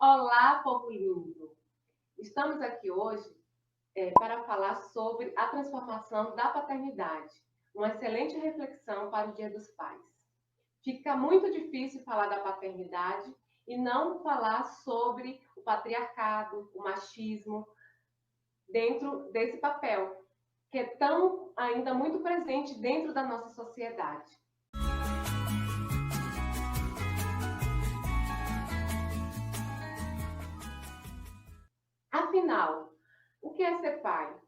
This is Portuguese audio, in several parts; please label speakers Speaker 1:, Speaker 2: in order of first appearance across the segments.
Speaker 1: Olá, povo lindo! Estamos aqui hoje para falar sobre a transformação da paternidade, uma excelente reflexão para o Dia dos Pais. Fica muito difícil falar da paternidade e não falar sobre o patriarcado, o machismo, dentro desse papel, que é tão ainda muito presente dentro da nossa sociedade. Afinal, o que é ser pai?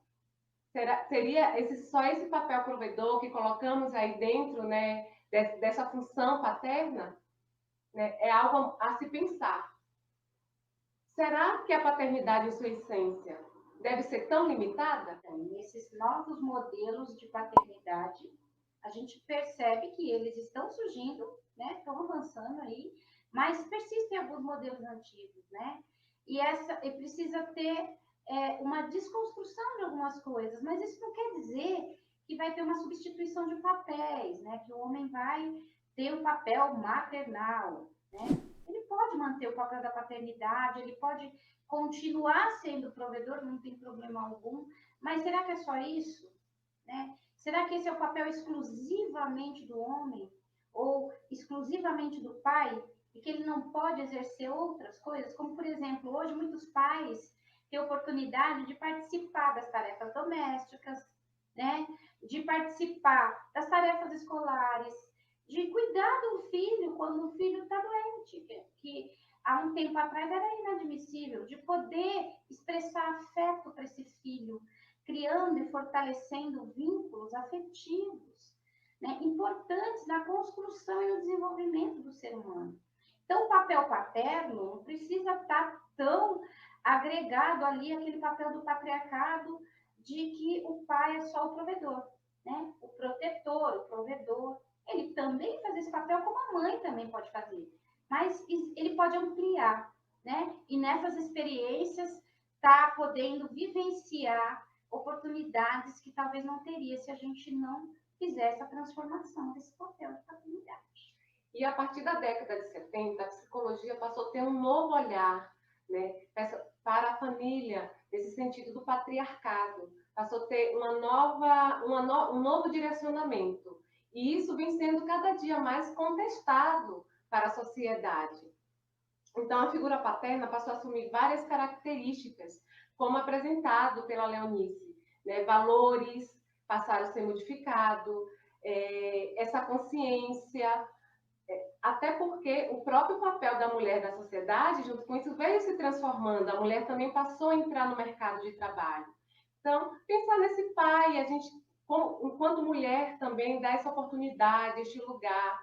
Speaker 1: Seria só esse papel provedor que colocamos aí dentro, né, dessa função paterna? Né? É algo a se pensar. Será que a paternidade, em sua essência, deve ser tão limitada?
Speaker 2: Então, nesses novos modelos de paternidade, a gente percebe que eles estão surgindo, né? Estão avançando aí, mas persistem alguns modelos antigos, né? E precisa ter uma desconstrução de algumas coisas, mas isso não quer dizer que vai ter uma substituição de papéis, né? Que o homem vai ter o papel maternal, né? Ele pode manter o papel da paternidade, ele pode continuar sendo provedor, não tem problema algum, mas será que é só isso? Né? Será que esse é o papel exclusivamente do homem? Ou exclusivamente do pai? E que ele não pode exercer outras coisas? Como, por exemplo, hoje muitos pais têm oportunidade de participar das tarefas domésticas, né? De participar das tarefas escolares, de cuidar do filho quando o filho está doente, que há um tempo atrás era inadmissível, de poder expressar afeto para esse filho, criando e fortalecendo vínculos afetivos, né, importantes na construção e no desenvolvimento do ser humano. Então, o papel paterno não precisa estar tão agregado ali aquele papel do patriarcado de que o pai é só o provedor, né? O protetor, o provedor. Ele também faz esse papel como a mãe também pode fazer, mas ele pode ampliar, né? E nessas experiências tá podendo vivenciar oportunidades que talvez não teria se a gente não fizesse a transformação desse papel de paternidade.
Speaker 1: E a partir da década de 70, a psicologia passou a ter um novo olhar, né, para a família, nesse sentido do patriarcado. Passou a ter um novo direcionamento. E isso vem sendo cada dia mais contestado para a sociedade. Então, a figura paterna passou a assumir várias características, como apresentado pela Leonice, né? Valores passaram a ser modificados, essa consciência, até porque o próprio papel da mulher na sociedade, junto com isso, veio se transformando. A mulher também passou a entrar no mercado de trabalho. Então, pensar nesse pai, a gente, enquanto mulher, também dá essa oportunidade, este lugar,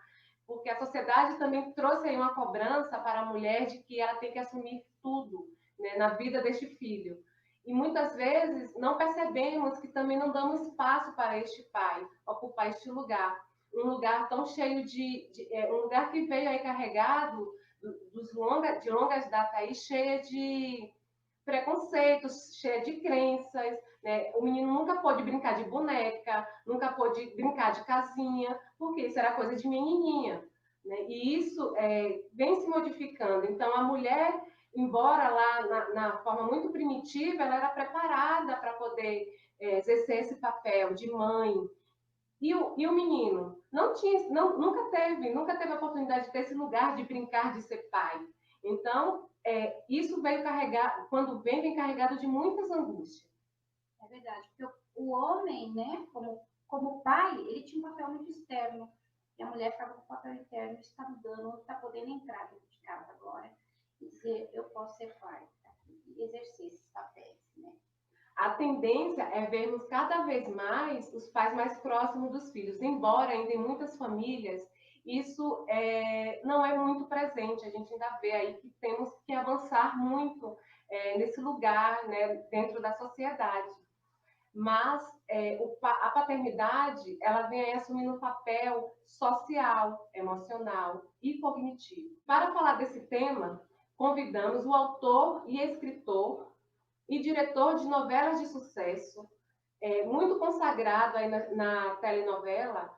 Speaker 1: porque a sociedade também trouxe aí uma cobrança para a mulher de que ela tem que assumir tudo, né, na vida deste filho. E muitas vezes não percebemos que também não damos espaço para este pai ocupar este lugar. Um lugar tão cheio um lugar que veio aí carregado de longas datas aí, cheia de preconceitos, cheia de crenças, né? O menino nunca pôde brincar de boneca, nunca pôde brincar de casinha, porque isso era coisa de menininha, né? E isso vem se modificando. Então, a mulher, embora lá na forma muito primitiva, ela era preparada para poder exercer esse papel de mãe. E o menino nunca teve a oportunidade de ter esse lugar de brincar, de ser pai. Então, isso veio carregar, quando vem carregado de muitas angústias.
Speaker 2: É verdade, porque o homem, né, como pai, ele tinha um papel muito externo, e a mulher ficava com o papel interno, está mudando, está podendo entrar dentro de casa agora e dizer, eu posso ser pai, tá? E exercer esses papéis, né?
Speaker 1: A tendência é vermos cada vez mais os pais mais próximos dos filhos, embora ainda em muitas famílias isso não é muito presente. A gente ainda vê aí que temos que avançar muito nesse lugar, né, dentro da sociedade. Mas a paternidade ela vem aí assumindo um papel social, emocional e cognitivo. Para falar desse tema, convidamos o autor e escritor e diretor de novelas de sucesso, muito consagrado aí na telenovela,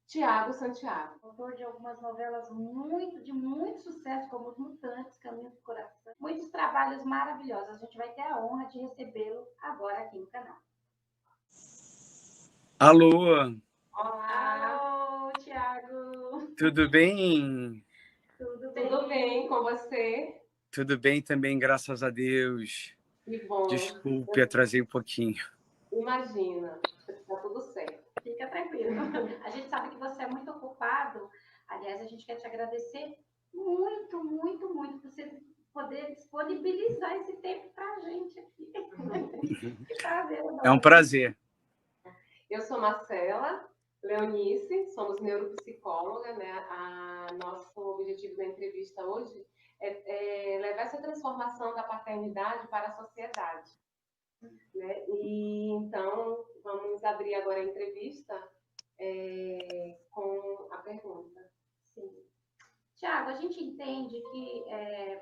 Speaker 1: Tiago Santiago.
Speaker 2: Autor de algumas novelas de muito sucesso, como Os Mutantes, Caminho do Coração. Muito trabalhos maravilhosos. A gente vai ter a honra de recebê-lo agora aqui no canal.
Speaker 3: Alô,
Speaker 1: Olá,
Speaker 2: Alô, Thiago.
Speaker 3: tudo bem?
Speaker 1: tudo bem com você?
Speaker 3: Tudo bem também, graças a Deus.
Speaker 1: Que bom.
Speaker 3: Desculpe, atrasei um pouquinho.
Speaker 1: Imagina, tá tudo certo.
Speaker 2: Fica tranquilo. A gente sabe que você é muito ocupado. Aliás, a gente quer te agradecer muito, muito, muito por você poder disponibilizar esse tempo para a gente aqui. Que prazer.
Speaker 3: É um prazer.
Speaker 1: Eu sou Marcela Leonice, somos neuropsicóloga, né? Nosso objetivo da entrevista hoje é levar essa transformação da paternidade para a sociedade, né? E então vamos abrir agora a entrevista com a pergunta.
Speaker 2: Sim. Tiago, a gente entende que,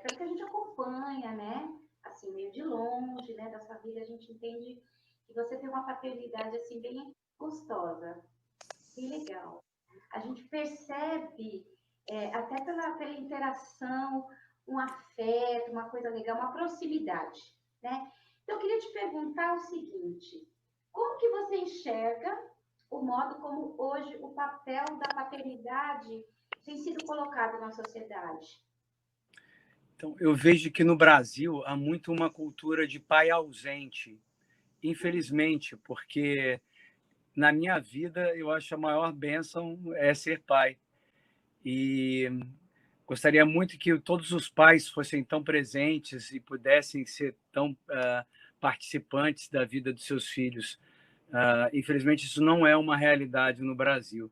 Speaker 2: pelo que a gente acompanha, né, assim, meio de longe, né, da sua vida, a gente entende que você tem uma paternidade, assim, bem gostosa, bem legal. A gente percebe, até pela interação, um afeto, uma coisa legal, uma proximidade, né? Então, eu queria te perguntar o seguinte, como que você enxerga o modo como hoje o papel da paternidade tem sido colocado na sociedade?
Speaker 3: Então, eu vejo que no Brasil há muito uma cultura de pai ausente, infelizmente, porque na minha vida eu acho a maior bênção é ser pai. E gostaria muito que todos os pais fossem tão presentes e pudessem ser tão participantes da vida dos seus filhos. Infelizmente, isso não é uma realidade no Brasil.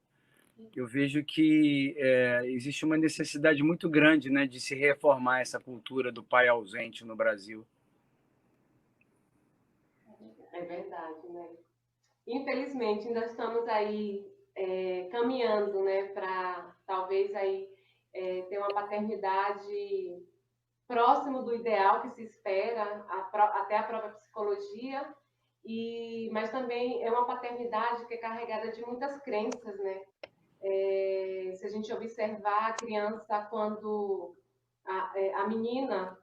Speaker 3: Eu vejo que existe uma necessidade muito grande, né, de se reformar essa cultura do pai ausente no Brasil.
Speaker 1: É verdade, né? Infelizmente, ainda estamos aí caminhando, né, para talvez aí ter uma paternidade próximo do ideal que se espera, até a própria psicologia, mas também é uma paternidade que é carregada de muitas crenças, né? Se a gente observar a criança quando a menina,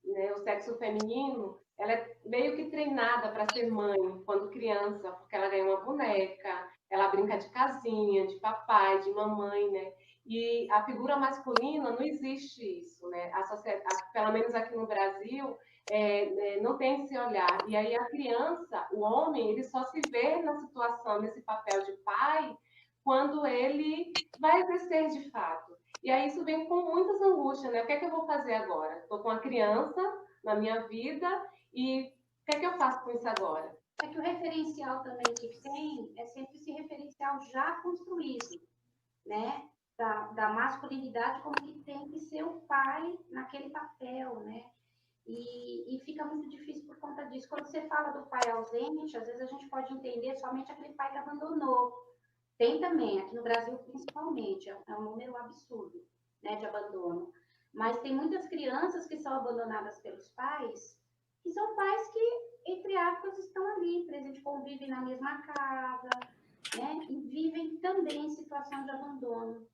Speaker 1: né, o sexo feminino, ela é meio que treinada para ser mãe quando criança, porque ela ganha uma boneca, ela brinca de casinha, de papai, de mamãe, né? E a figura masculina não existe isso, né? Pelo menos aqui no Brasil, não tem esse olhar. E aí a criança, o homem, ele só se vê na situação, nesse papel de pai, quando ele vai exercer de fato. E aí isso vem com muitas angústias, né? O que é que eu vou fazer agora? Estou com uma criança na minha vida e o que é que eu faço com isso agora?
Speaker 2: É que o referencial também que tem é sempre esse referencial já construído, né? Da masculinidade como que tem que ser o pai naquele papel, né? E fica muito difícil por conta disso. Quando você fala do pai ausente, às vezes a gente pode entender somente aquele pai que abandonou. Tem também, aqui no Brasil principalmente, é um número absurdo, né, de abandono. Mas tem muitas crianças que são abandonadas pelos pais, que são pais que, entre aspas, estão ali, presentes, convivem na mesma casa, né, e vivem também em situação de abandono.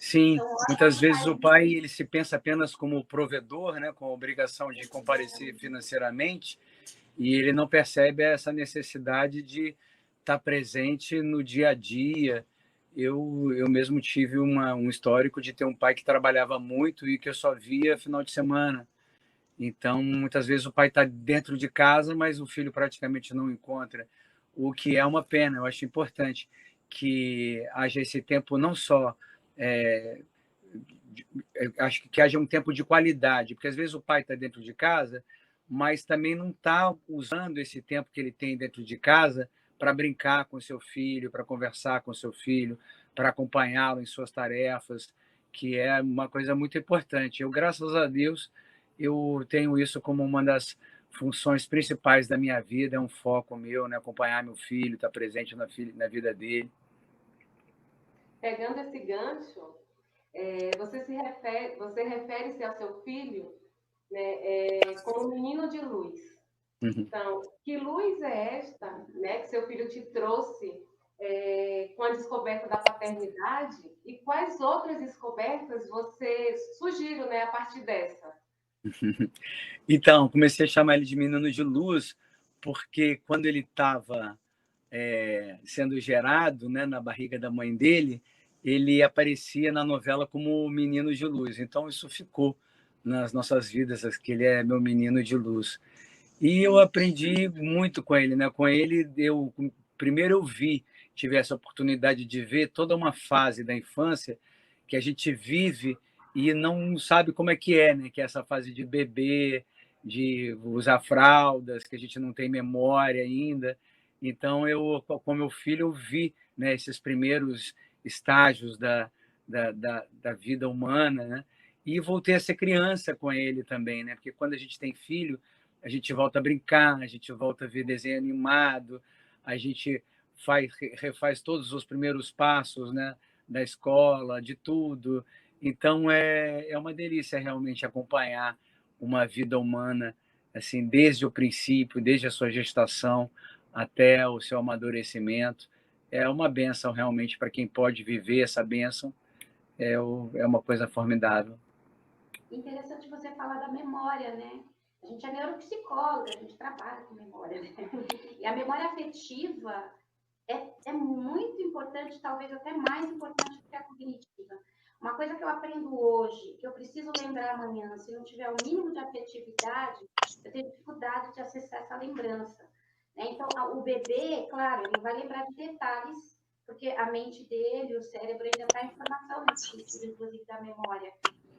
Speaker 3: Sim,
Speaker 2: Então,
Speaker 3: muitas vezes o pai ele se pensa apenas como provedor, né, com a obrigação de comparecer financeiramente, e ele não percebe essa necessidade de estar presente no dia a dia. Eu mesmo tive um histórico de ter um pai que trabalhava muito e que eu só via final de semana. Então, muitas vezes o pai está dentro de casa, mas o filho praticamente não encontra, o que é uma pena. Eu acho importante que haja esse tempo não só acho que haja um tempo de qualidade, porque às vezes o pai está dentro de casa, mas também não está usando esse tempo que ele tem dentro de casa para brincar com seu filho, para conversar com seu filho, para acompanhá-lo em suas tarefas, que é uma coisa muito importante. Eu, graças a Deus, eu tenho isso como uma das funções principais da minha vida, é um foco meu, né? Acompanhar meu filho, estar presente na vida dele.
Speaker 1: Pegando esse gancho, você refere-se ao seu filho, né, como um menino de luz. Então, que luz é esta, né, que seu filho te trouxe com a descoberta da paternidade e quais outras descobertas você surgiram, né, a partir dessa?
Speaker 3: Então, comecei a chamar ele de menino de luz, porque quando ele estava sendo gerado, né, na barriga da mãe dele, ele aparecia na novela como menino de luz. Então, isso ficou nas nossas vidas, que ele é meu menino de luz. E eu aprendi muito com ele, né? Com ele, primeiro eu tive essa oportunidade de ver toda uma fase da infância que a gente vive e não sabe como é, né? Que é essa fase de bebê, de usar fraldas, que a gente não tem memória ainda. Então, eu, com meu filho, eu vi, né, esses primeiros estágios da vida humana, né? E voltei a ser criança com ele também, né? Porque quando a gente tem filho, a gente volta a brincar, a gente volta a ver desenho animado, a gente refaz todos os primeiros passos, né, da escola, de tudo. Então, é uma delícia realmente acompanhar uma vida humana, assim, desde o princípio, desde a sua gestação até o seu amadurecimento. É uma bênção realmente para quem pode viver essa bênção. É uma coisa formidável.
Speaker 2: Interessante você falar da memória, né? A gente é neuropsicóloga, a gente trabalha com memória, né? E a memória afetiva é muito importante, talvez até mais importante do que a cognitiva. Uma coisa que eu aprendo hoje, que eu preciso lembrar amanhã, se não tiver o mínimo de afetividade, eu tenho dificuldade de acessar essa lembrança. Né? Então, o bebê, claro, ele vai lembrar de detalhes, porque a mente dele, o cérebro ainda está em formação nesse sentido, inclusive da memória.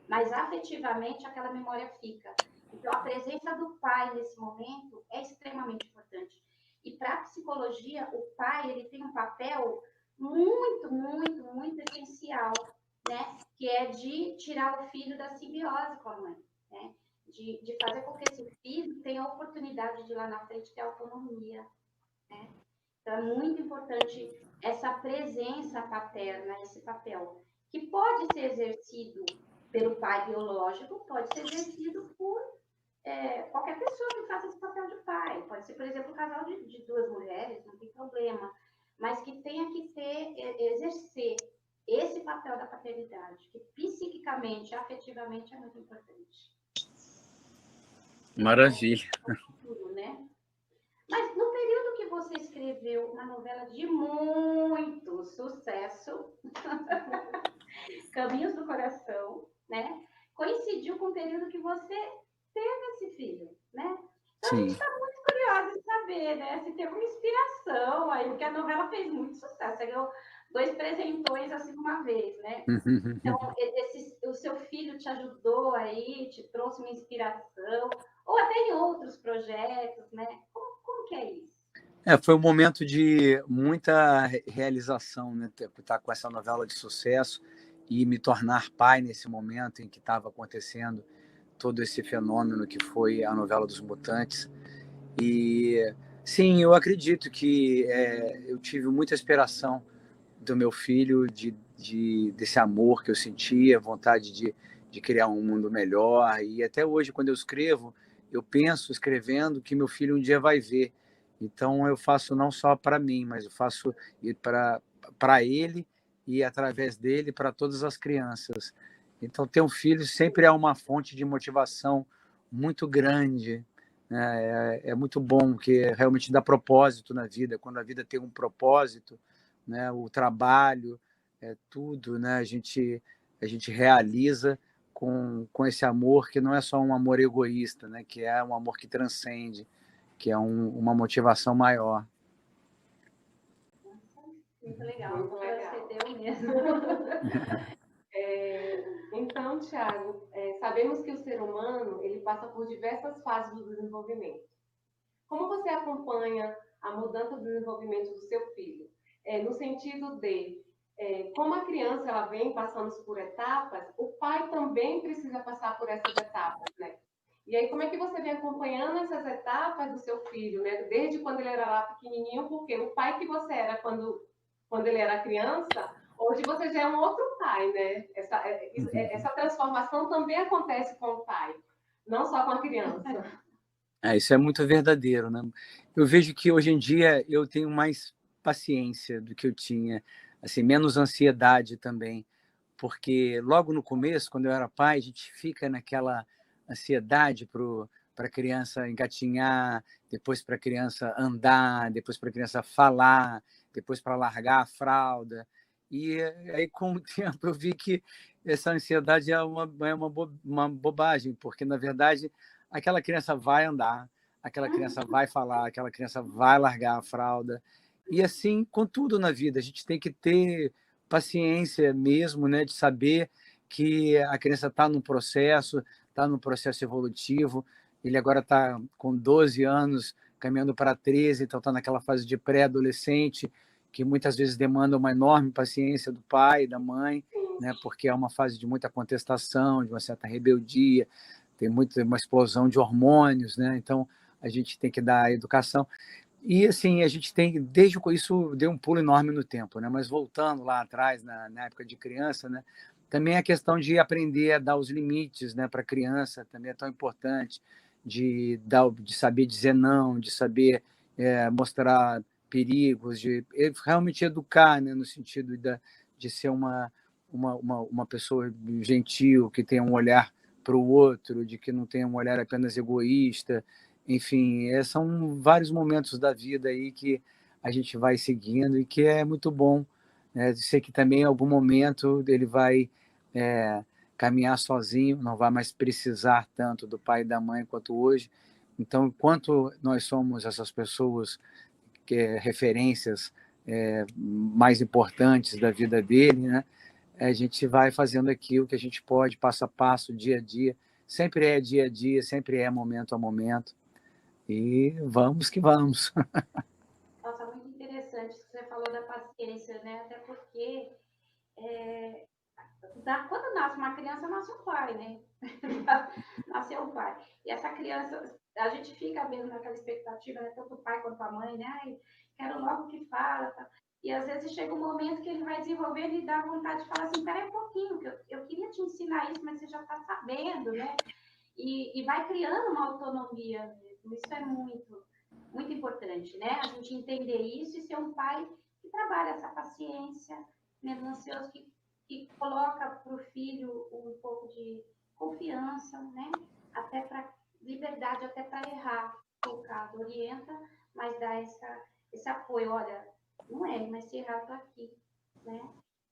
Speaker 2: Mas afetivamente aquela memória fica. Então, a presença do pai nesse momento é extremamente importante. E para a psicologia, o pai ele tem um papel muito, muito, muito essencial, né? Que é de tirar o filho da simbiose com a mãe, né? De fazer com que esse filho tenha a oportunidade de lá na frente ter autonomia, né? Então, é muito importante essa presença paterna, esse papel, que pode ser exercido pelo pai biológico, pode ser exercido por qualquer pessoa que faça esse papel de pai. Pode ser, por exemplo, um casal de duas mulheres, não tem problema, mas que tenha que exercer esse papel da paternidade, que psiquicamente, afetivamente é muito importante.
Speaker 3: Maravilha.
Speaker 2: Tudo, né? Mas no período que você escreveu uma novela de muito sucesso, Caminhos do Coração, né? Coincidiu com o período que você teve esse filho, né? Então a gente está muito curiosa de saber, né? Se tem alguma inspiração aí, porque a novela fez muito sucesso. Você ganhou 2 presentões assim de uma vez, né? Então, o seu filho te ajudou aí, te trouxe uma inspiração, ou até em outros projetos, né? Como que é isso?
Speaker 3: Foi um momento de muita realização, né? Estar com essa novela de sucesso e me tornar pai nesse momento em que estava acontecendo todo esse fenômeno que foi a novela dos Mutantes. E sim, eu acredito que eu tive muita inspiração do meu filho, desse amor que eu sentia, vontade de criar um mundo melhor. E até hoje, quando eu escrevo, eu penso escrevendo que meu filho um dia vai ver. Então eu faço não só para mim, mas eu faço para ele e através dele para todas as crianças. Então ter um filho sempre é uma fonte de motivação muito grande, né? É muito bom, que realmente dá propósito na vida. Quando a vida tem um propósito, né? O trabalho, tudo, né? A gente realiza com esse amor que não é só um amor egoísta, né? Que é um amor que transcende, que é uma motivação maior.
Speaker 2: Muito legal. Muito legal. Você deu mesmo.
Speaker 1: Então, Tiago, sabemos que o ser humano ele passa por diversas fases do desenvolvimento. Como você acompanha a mudança do desenvolvimento do seu filho? No sentido de, como a criança ela vem passando por etapas, o pai também precisa passar por essas etapas, né? E aí, como é que você vem acompanhando essas etapas do seu filho, né? Desde quando ele era lá pequenininho, porque o pai que você era quando ele era criança, hoje você já é um outro pai, né? Essa transformação também acontece com o pai, não só com a criança.
Speaker 3: Isso é muito verdadeiro, né? Eu vejo que hoje em dia eu tenho mais paciência do que eu tinha, assim, menos ansiedade também, porque logo no começo, quando eu era pai, a gente fica ansiedade para a criança engatinhar, depois para a criança andar, depois para a criança falar, depois para largar a fralda. E aí, com o tempo, eu vi que essa ansiedade uma bobagem, porque, na verdade, aquela criança vai andar, aquela criança vai falar, aquela criança vai largar a fralda. E assim, com tudo na vida, a gente tem que ter paciência mesmo, né, de saber que a criança está num processo evolutivo. Ele agora está com 12 anos, caminhando para 13, então está naquela fase de pré-adolescente, que muitas vezes demanda uma enorme paciência do pai e da mãe, né, porque é uma fase de muita contestação, de uma certa rebeldia, tem uma explosão de hormônios, né? Então a gente tem que dar a educação. E assim, a gente tem, desde isso deu um pulo enorme no tempo, né? Mas voltando lá atrás, na época de criança, né? Também a questão de aprender a dar os limites, né, para a criança também é tão importante, de saber dizer não, de saber mostrar perigos, de realmente educar, né, no sentido de ser uma pessoa gentil, que tenha um olhar para o outro, de que não tenha um olhar apenas egoísta. Enfim, são vários momentos da vida aí que a gente vai seguindo e que é muito bom, né? Sei que também em algum momento ele vai caminhar sozinho, não vai mais precisar tanto do pai e da mãe quanto hoje. Então, enquanto nós somos essas pessoas referências mais importantes da vida dele, né? A gente vai fazendo aquilo que a gente pode, passo a passo, dia a dia. Sempre é dia a dia, sempre é momento a momento. E vamos que vamos.
Speaker 2: Nossa, muito interessante que você falou da paciência, né? Até porque quando nasce uma criança, nasce um pai, né? Nasceu um pai. E essa criança, a gente fica mesmo naquela expectativa, né? Tanto o pai quanto a mãe, né? Ai, quero logo que fala. Tá? E às vezes chega um momento que ele vai desenvolvendo e dá vontade de falar assim, peraí um pouquinho, que eu queria te ensinar isso, mas você já está sabendo, né? E vai criando uma autonomia mesmo. Isso é muito, muito importante, né? A gente entender isso e ser um pai que trabalha essa paciência, mesmo ansioso, que coloca para o filho um pouco de confiança, né? Até para liberdade, até para errar, no caso, orienta, mas dá esse apoio. Olha, não é, mas se errar, estou aqui, né?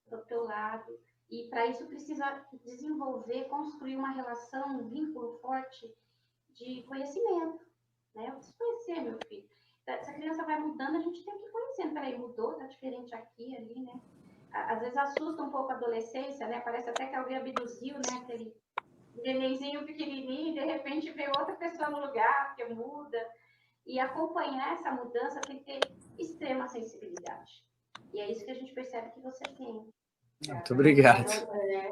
Speaker 2: Do teu lado. E para isso precisa desenvolver, construir uma relação, um vínculo forte de conhecimento, né? Eu preciso conhecer meu filho. Se a criança vai mudando, a gente tem que ir conhecendo. Peraí, mudou, tá diferente aqui, ali, né? Às vezes assusta um pouco a adolescência, né? Parece até que alguém abduziu, né? Aquele nenenzinho pequenininho, e de repente vê outra pessoa no lugar, porque muda. E acompanhar essa mudança tem que ter extrema sensibilidade. E é isso que a gente percebe que você tem.
Speaker 3: Muito obrigado.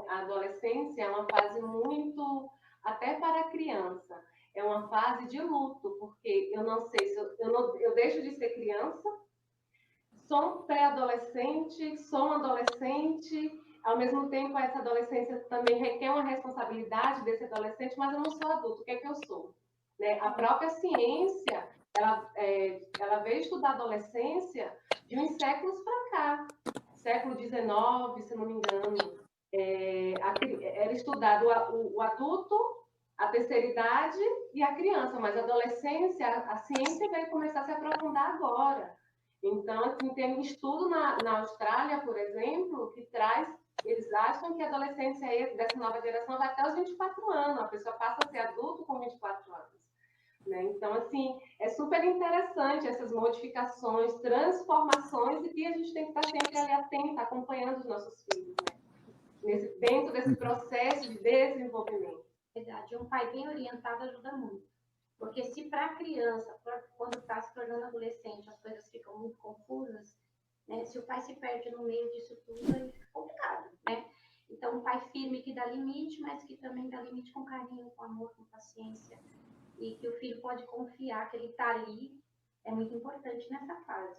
Speaker 1: A adolescência é uma fase muito, até para a criança, é uma fase de luto, porque eu não sei se eu deixo de ser criança, sou um pré-adolescente, sou um adolescente, ao mesmo tempo essa adolescência também requer uma responsabilidade desse adolescente, mas eu não sou adulto, o que é que eu sou? Né? A própria ciência, ela veio estudar a adolescência de uns séculos para cá, século XIX, se não me engano, era estudado o adulto, a terceira idade e a criança, mas a adolescência, a ciência vai começar a se aprofundar agora. Então, assim, tem um estudo na Austrália, por exemplo, que traz, eles acham que a adolescência dessa nova geração vai até os 24 anos, a pessoa passa a ser adulto com 24 anos. Né? Então, assim, é super interessante essas modificações, transformações, e que a gente tem que estar sempre ali atento, acompanhando os nossos filhos, né? Dentro desse processo de desenvolvimento.
Speaker 2: Verdade, um pai bem orientado ajuda muito. Porque se para a criança, quando está se tornando adolescente, as coisas ficam muito confusas, né? Se o pai se perde no meio disso tudo, aí fica complicado, né? Então, um pai firme que dá limite, mas que também dá limite com carinho, com amor, com paciência, e que o filho pode confiar que ele está ali, é muito importante nessa fase.